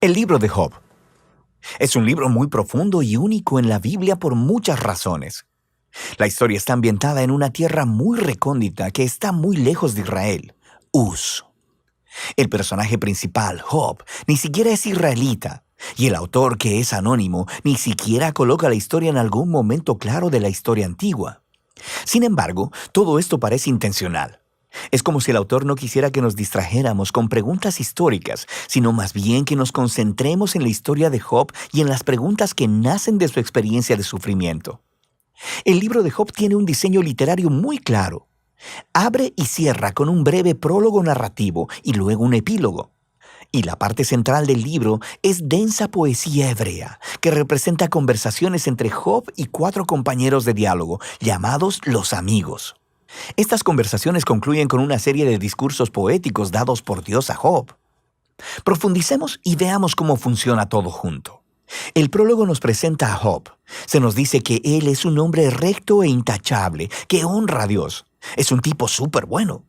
El libro de Job. Es un libro muy profundo y único en la Biblia por muchas razones. La historia está ambientada en una tierra muy recóndita que está muy lejos de Israel, Uz. El personaje principal, Job, ni siquiera es israelita, y el autor, que es anónimo, ni siquiera coloca la historia en algún momento claro de la historia antigua. Sin embargo, todo esto parece intencional. Es como si el autor no quisiera que nos distrajéramos con preguntas históricas, sino más bien que nos concentremos en la historia de Job y en las preguntas que nacen de su experiencia de sufrimiento. El libro de Job tiene un diseño literario muy claro. Abre y cierra con un breve prólogo narrativo y luego un epílogo. Y la parte central del libro es densa poesía hebrea, que representa conversaciones entre Job y 4 compañeros de diálogo, llamados los amigos. Estas conversaciones concluyen con una serie de discursos poéticos dados por Dios a Job. Profundicemos y veamos cómo funciona todo junto. El prólogo nos presenta a Job. Se nos dice que él es un hombre recto e intachable, que honra a Dios. Es un tipo súper bueno.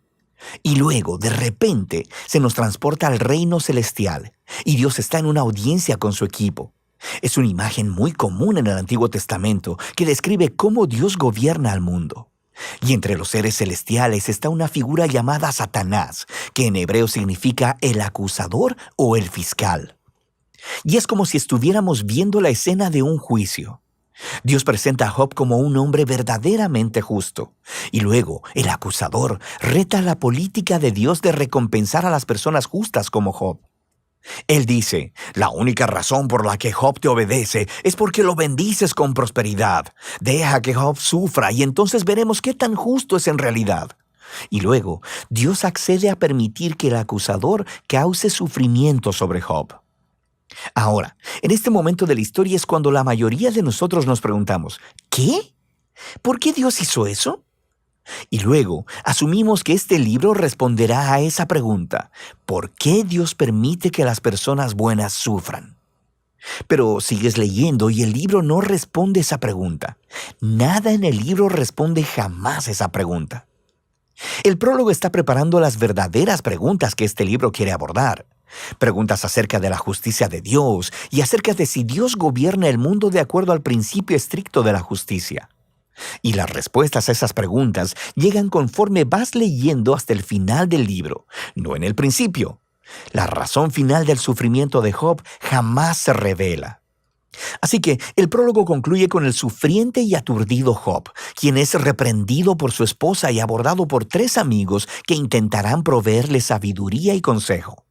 Y luego, de repente, se nos transporta al reino celestial, y Dios está en una audiencia con su equipo. Es una imagen muy común en el Antiguo Testamento que describe cómo Dios gobierna al mundo. Y entre los seres celestiales está una figura llamada Satanás, que en hebreo significa el acusador o el fiscal. Y es como si estuviéramos viendo la escena de un juicio. Dios presenta a Job como un hombre verdaderamente justo. Y luego, el acusador reta la política de Dios de recompensar a las personas justas como Job. Él dice, la única razón por la que Job te obedece es porque lo bendices con prosperidad. Deja que Job sufra y entonces veremos qué tan justo es en realidad. Y luego, Dios accede a permitir que el acusador cause sufrimiento sobre Job. Ahora, en este momento de la historia es cuando la mayoría de nosotros nos preguntamos, ¿qué? ¿Por qué Dios hizo eso? Y luego, asumimos que este libro responderá a esa pregunta, ¿por qué Dios permite que las personas buenas sufran? Pero sigues leyendo y el libro no responde esa pregunta. Nada en el libro responde jamás esa pregunta. El prólogo está preparando las verdaderas preguntas que este libro quiere abordar. Preguntas acerca de la justicia de Dios y acerca de si Dios gobierna el mundo de acuerdo al principio estricto de la justicia. Y las respuestas a esas preguntas llegan conforme vas leyendo hasta el final del libro, no en el principio. La razón final del sufrimiento de Job jamás se revela. Así que el prólogo concluye con el sufriente y aturdido Job, quien es reprendido por su esposa y abordado por 3 amigos que intentarán proveerle sabiduría y consejo.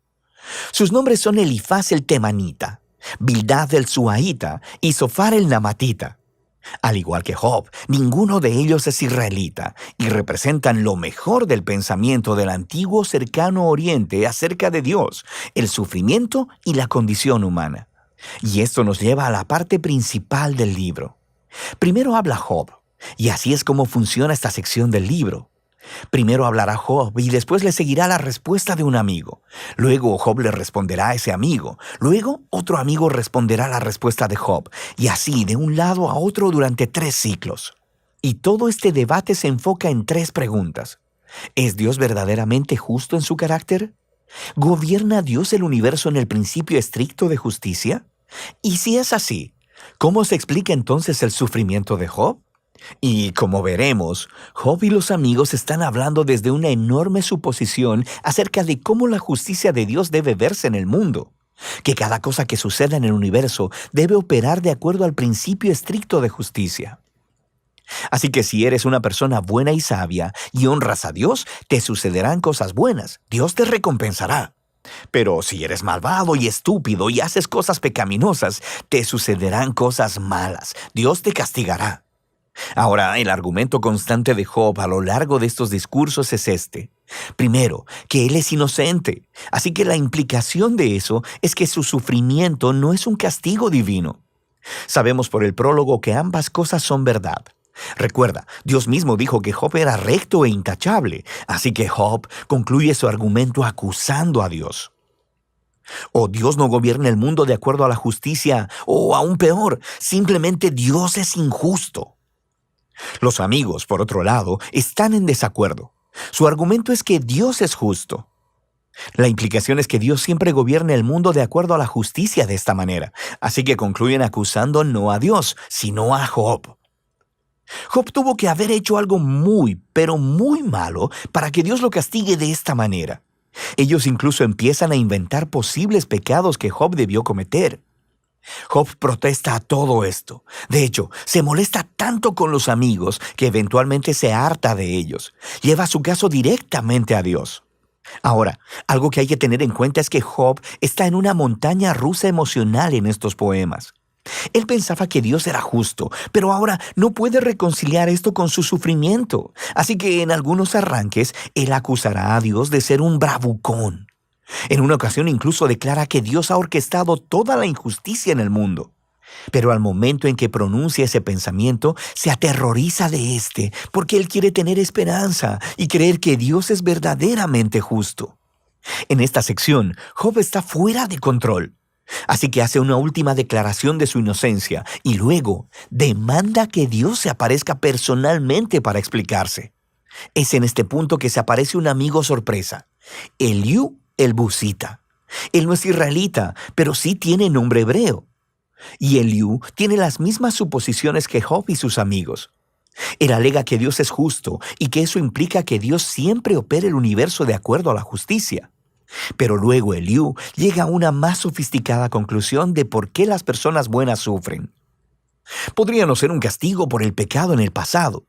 Sus nombres son Elifaz el Temanita, Bildad el Suaita y Zofar el Namatita. Al igual que Job, ninguno de ellos es israelita y representan lo mejor del pensamiento del antiguo cercano oriente acerca de Dios, el sufrimiento y la condición humana. Y esto nos lleva a la parte principal del libro. Primero habla Job, y así es como funciona esta sección del libro. Primero hablará Job y después le seguirá la respuesta de un amigo. Luego Job le responderá a ese amigo. Luego otro amigo responderá la respuesta de Job. Y así de un lado a otro durante 3 ciclos. Y todo este debate se enfoca en 3 preguntas. ¿Es Dios verdaderamente justo en su carácter? ¿Gobierna Dios el universo en el principio estricto de justicia? Y si es así, ¿cómo se explica entonces el sufrimiento de Job? Y como veremos, Job y los amigos están hablando desde una enorme suposición acerca de cómo la justicia de Dios debe verse en el mundo, que cada cosa que suceda en el universo debe operar de acuerdo al principio estricto de justicia. Así que si eres una persona buena y sabia y honras a Dios, te sucederán cosas buenas, Dios te recompensará. Pero si eres malvado y estúpido y haces cosas pecaminosas, te sucederán cosas malas, Dios te castigará. Ahora, el argumento constante de Job a lo largo de estos discursos es este. Primero, que él es inocente, así que la implicación de eso es que su sufrimiento no es un castigo divino. Sabemos por el prólogo que ambas cosas son verdad. Recuerda, Dios mismo dijo que Job era recto e intachable, así que Job concluye su argumento acusando a Dios. O Dios no gobierna el mundo de acuerdo a la justicia, o aún peor, simplemente Dios es injusto. Los amigos, por otro lado, están en desacuerdo. Su argumento es que Dios es justo. La implicación es que Dios siempre gobierna el mundo de acuerdo a la justicia de esta manera, así que concluyen acusando no a Dios, sino a Job. Job tuvo que haber hecho algo muy, pero muy malo para que Dios lo castigue de esta manera. Ellos incluso empiezan a inventar posibles pecados que Job debió cometer. Job protesta a todo esto. De hecho, se molesta tanto con los amigos que eventualmente se harta de ellos. Lleva su caso directamente a Dios. Ahora, algo que hay que tener en cuenta es que Job está en una montaña rusa emocional en estos poemas. Él pensaba que Dios era justo, pero ahora no puede reconciliar esto con su sufrimiento. Así que en algunos arranques, él acusará a Dios de ser un bravucón. En una ocasión incluso declara que Dios ha orquestado toda la injusticia en el mundo. Pero al momento en que pronuncia ese pensamiento, se aterroriza de éste, porque él quiere tener esperanza y creer que Dios es verdaderamente justo. En esta sección, Job está fuera de control. Así que hace una última declaración de su inocencia y luego demanda que Dios se aparezca personalmente para explicarse. Es en este punto que se aparece un amigo sorpresa, Eliú el Busita. Él no es israelita, pero sí tiene nombre hebreo. Y Eliú tiene las mismas suposiciones que Job y sus amigos. Él alega que Dios es justo y que eso implica que Dios siempre opera el universo de acuerdo a la justicia. Pero luego Eliú llega a una más sofisticada conclusión de por qué las personas buenas sufren. Podría no ser un castigo por el pecado en el pasado.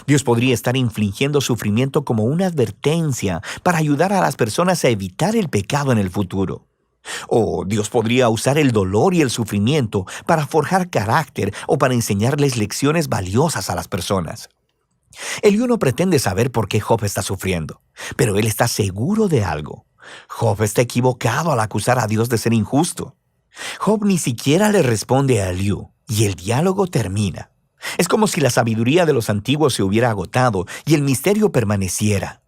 Dios podría estar infligiendo sufrimiento como una advertencia para ayudar a las personas a evitar el pecado en el futuro. O Dios podría usar el dolor y el sufrimiento para forjar carácter o para enseñarles lecciones valiosas a las personas. Eliú no pretende saber por qué Job está sufriendo, pero él está seguro de algo. Job está equivocado al acusar a Dios de ser injusto. Job ni siquiera le responde a Eliú, y el diálogo termina. Es como si la sabiduría de los antiguos se hubiera agotado y el misterio permaneciera.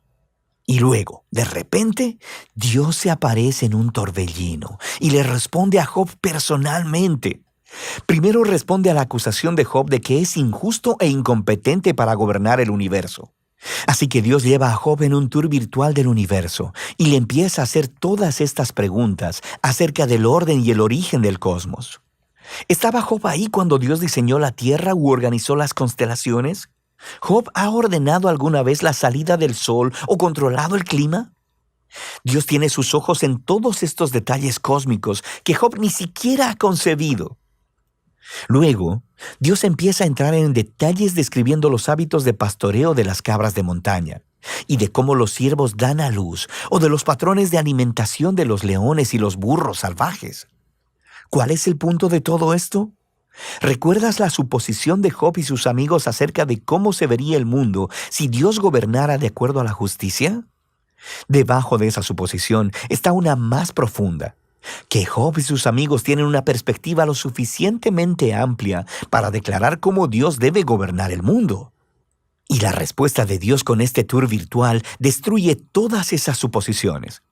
Y luego, de repente, Dios se aparece en un torbellino y le responde a Job personalmente. Primero responde a la acusación de Job de que es injusto e incompetente para gobernar el universo. Así que Dios lleva a Job en un tour virtual del universo y le empieza a hacer todas estas preguntas acerca del orden y el origen del cosmos. ¿Estaba Job ahí cuando Dios diseñó la tierra u organizó las constelaciones? ¿Job ha ordenado alguna vez la salida del sol o controlado el clima? Dios tiene sus ojos en todos estos detalles cósmicos que Job ni siquiera ha concebido. Luego, Dios empieza a entrar en detalles describiendo los hábitos de pastoreo de las cabras de montaña y de cómo los ciervos dan a luz o de los patrones de alimentación de los leones y los burros salvajes. ¿Cuál es el punto de todo esto? ¿Recuerdas la suposición de Job y sus amigos acerca de cómo se vería el mundo si Dios gobernara de acuerdo a la justicia? Debajo de esa suposición está una más profunda, que Job y sus amigos tienen una perspectiva lo suficientemente amplia para declarar cómo Dios debe gobernar el mundo. Y la respuesta de Dios con este tour virtual destruye todas esas suposiciones.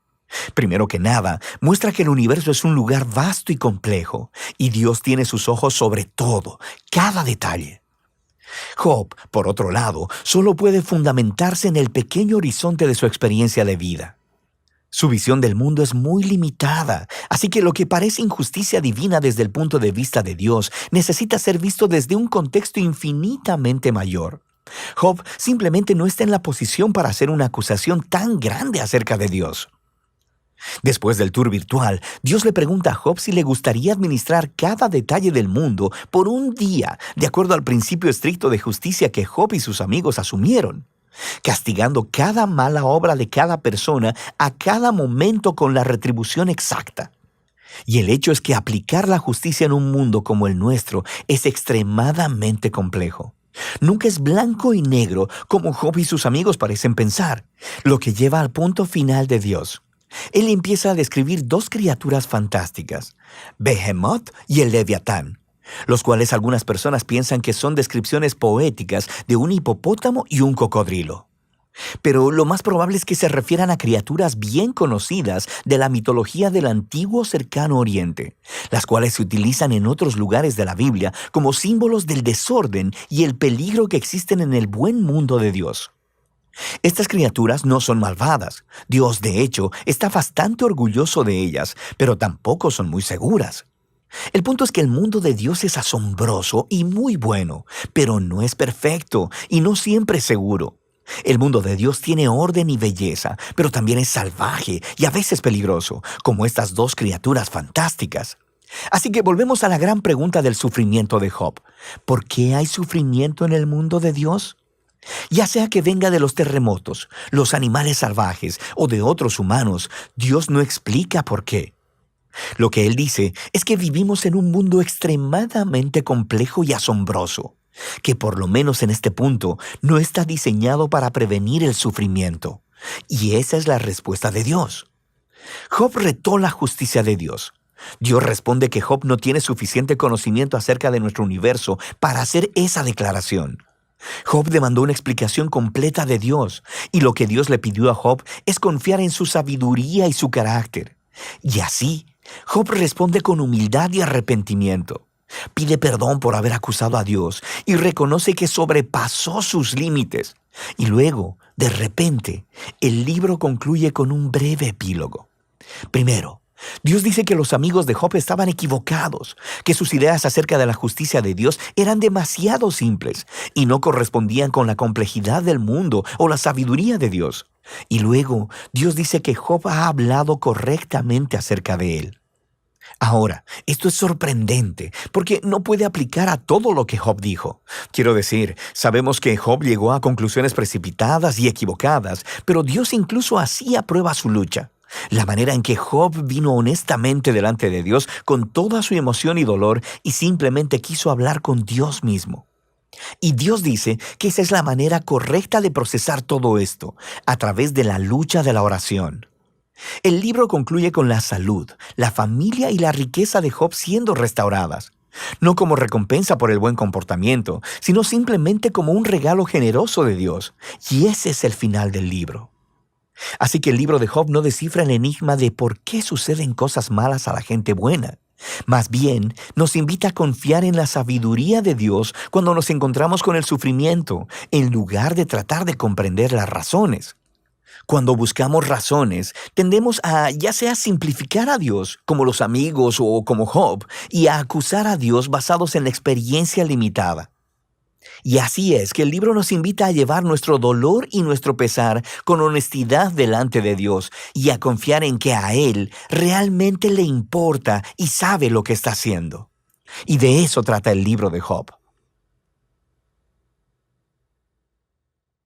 Primero que nada, muestra que el universo es un lugar vasto y complejo, y Dios tiene sus ojos sobre todo, cada detalle. Job, por otro lado, solo puede fundamentarse en el pequeño horizonte de su experiencia de vida. Su visión del mundo es muy limitada, así que lo que parece injusticia divina desde el punto de vista de Dios necesita ser visto desde un contexto infinitamente mayor. Job simplemente no está en la posición para hacer una acusación tan grande acerca de Dios. Después del tour virtual, Dios le pregunta a Job si le gustaría administrar cada detalle del mundo por un día, de acuerdo al principio estricto de justicia que Job y sus amigos asumieron, castigando cada mala obra de cada persona a cada momento con la retribución exacta. Y el hecho es que aplicar la justicia en un mundo como el nuestro es extremadamente complejo. Nunca es blanco y negro como Job y sus amigos parecen pensar, lo que lleva al punto final de Dios. Él empieza a describir dos criaturas fantásticas, Behemoth y el Leviatán, los cuales algunas personas piensan que son descripciones poéticas de un hipopótamo y un cocodrilo. Pero lo más probable es que se refieran a criaturas bien conocidas de la mitología del antiguo cercano oriente, las cuales se utilizan en otros lugares de la Biblia como símbolos del desorden y el peligro que existen en el buen mundo de Dios. Estas criaturas no son malvadas. Dios, de hecho, está bastante orgulloso de ellas, pero tampoco son muy seguras. El punto es que el mundo de Dios es asombroso y muy bueno, pero no es perfecto y no siempre seguro. El mundo de Dios tiene orden y belleza, pero también es salvaje y a veces peligroso, como estas dos criaturas fantásticas. Así que volvemos a la gran pregunta del sufrimiento de Job. ¿Por qué hay sufrimiento en el mundo de Dios? Ya sea que venga de los terremotos, los animales salvajes o de otros humanos, Dios no explica por qué. Lo que Él dice es que vivimos en un mundo extremadamente complejo y asombroso, que por lo menos en este punto no está diseñado para prevenir el sufrimiento. Y esa es la respuesta de Dios. Job retó la justicia de Dios. Dios responde que Job no tiene suficiente conocimiento acerca de nuestro universo para hacer esa declaración. Job demandó una explicación completa de Dios, y lo que Dios le pidió a Job es confiar en su sabiduría y su carácter. Y así, Job responde con humildad y arrepentimiento. Pide perdón por haber acusado a Dios y reconoce que sobrepasó sus límites. Y luego, de repente, el libro concluye con un breve epílogo. Primero, Dios dice que los amigos de Job estaban equivocados, que sus ideas acerca de la justicia de Dios eran demasiado simples y no correspondían con la complejidad del mundo o la sabiduría de Dios. Y luego, Dios dice que Job ha hablado correctamente acerca de él. Ahora, esto es sorprendente, porque no puede aplicar a todo lo que Job dijo. Quiero decir, sabemos que Job llegó a conclusiones precipitadas y equivocadas, pero Dios incluso así aprueba su lucha. La manera en que Job vino honestamente delante de Dios con toda su emoción y dolor y simplemente quiso hablar con Dios mismo. Y Dios dice que esa es la manera correcta de procesar todo esto, a través de la lucha de la oración. El libro concluye con la salud, la familia y la riqueza de Job siendo restauradas. No como recompensa por el buen comportamiento, sino simplemente como un regalo generoso de Dios. Y ese es el final del libro. Así que el libro de Job no descifra el enigma de por qué suceden cosas malas a la gente buena. Más bien, nos invita a confiar en la sabiduría de Dios cuando nos encontramos con el sufrimiento, en lugar de tratar de comprender las razones. Cuando buscamos razones, tendemos a ya sea simplificar a Dios, como los amigos o como Job, y a acusar a Dios basados en la experiencia limitada. Y así es que el libro nos invita a llevar nuestro dolor y nuestro pesar con honestidad delante de Dios y a confiar en que a Él realmente le importa y sabe lo que está haciendo. Y de eso trata el libro de Job.